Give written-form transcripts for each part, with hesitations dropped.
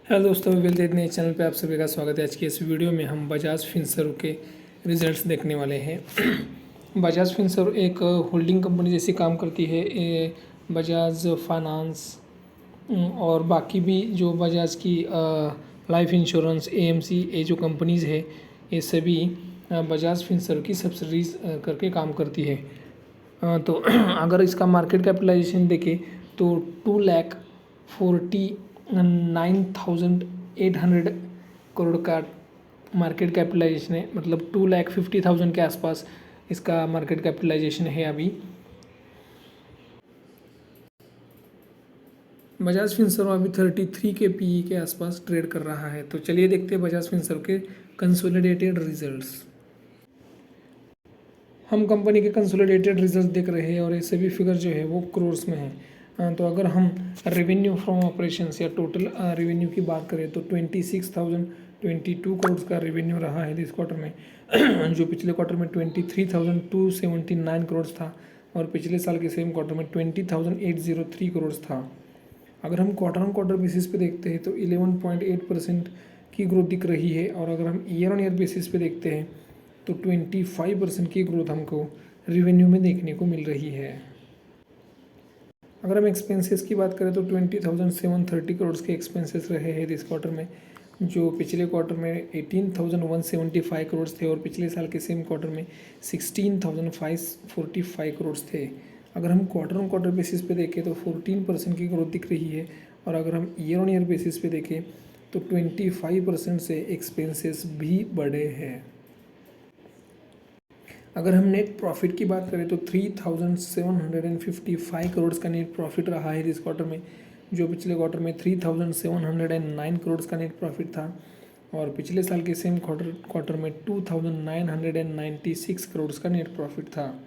Hello दोस्तों, well नए channel पे आप सभी का स्वागत है। आज की इस वीडियो में हम बजाज फिनसर्व के रिजल्ट्स देखने वाले हैं। बजाज फिनसर्व एक होल्डिंग कंपनी जैसी काम करती है। बजाज फाइनेंस और बाकी भी जो बजाज की लाइफ इंश्योरेंस, एएमसी, ये जो कंपनीज़ है ये सभी बजाज फिनसर्व की सब्सिडीज करके काम करती है। तो अगर इसका मार्केट कैपिटलाइजेशन देखें तो 2,49,800 करोड़ का मार्केट कैपिटलाइजेशन है। मतलब 2,50,000 के आसपास इसका मार्केट कैपिटलाइजेशन है अभी। बजाज फिनसर्व अभी 33 के पीई के आसपास ट्रेड कर रहा है। तो चलिए देखते हैं बजाज फिनसर्व के कंसोलिडेटेड रिजल्ट्स। हम कंपनी के कंसोलिडेटेड रिजल्ट देख रहे हैं और ये सभी फिगर जो है वो करोर्स में है। तो अगर हम रेवेन्यू फ्रॉम ऑपरेशंस या टोटल रेवेन्यू की बात करें तो 26,022 करोड़ का रेवेन्यू रहा है इस क्वार्टर में, जो पिछले क्वार्टर में 23,279 करोड़ था और पिछले साल के सेम क्वार्टर में 20,803 करोड़ था। अगर हम क्वार्टर ऑन क्वार्टर बेसिस पे देखते हैं तो 11.8% की ग्रोथ दिख रही है और अगर हम ईयर ऑन ईयर बेसिस पे देखते हैं तो 25% की ग्रोथ हमको रिवेन्यू में देखने को मिल रही है। अगर हम एक्सपेंसेस की बात करें तो 20,730 करोड़ के एक्सपेंसेस रहे हैं इस क्वार्टर में, जो पिछले क्वार्टर में 18,175 करोड़ थे और पिछले साल के सेम क्वार्टर में 16,545 करोड़ थे। अगर हम क्वार्टर ऑन क्वार्टर बेसिस पे देखें तो 14% की ग्रोथ दिख रही है और अगर हम ईयर ऑन ईयर बेसिस पे देखें तो 25% से एक्सपेंसेस भी बढ़े हैं। अगर हम नेट प्रॉफिट की बात करें तो 3,755 करोड़ का नेट प्रॉफिट रहा है इस क्वार्टर में, जो पिछले क्वार्टर में 3,709 करोड़ का नेट प्रॉफिट था और पिछले साल के सेम क्वार्टर में 2,996 करोड़ का नेट प्रॉफिट था।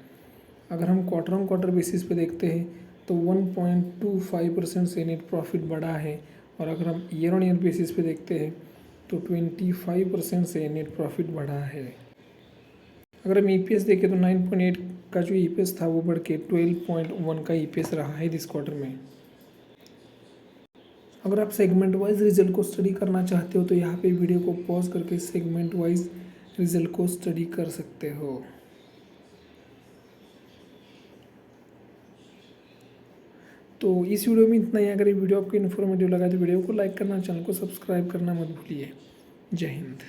अगर हम क्वार्टर ऑन क्वार्टर बेसिस पे देखते हैं तो 1.25% से नेट प्रॉफिट बढ़ा है और अगर हम ईयर ऑन ईयर बेसिस पे देखते हैं तो 25% से नेट प्रॉफिट बढ़ा है। अगर हम ईपीएस देखें तो 9.8 का जो ईपीएस था वो बढ़ के 12.1 का ईपीएस रहा है इस क्वार्टर में। अगर आप सेगमेंट वाइज रिजल्ट को स्टडी करना चाहते हो तो यहाँ पे वीडियो को पॉज करके सेगमेंट वाइज रिजल्ट को स्टडी कर सकते हो। तो इस वीडियो में इतना ही। अगर ये वीडियो आपको इन्फॉर्मेटिव लगा तो वीडियो को लाइक करना, चैनल को सब्सक्राइब करना मत भूलिए। जय हिंद।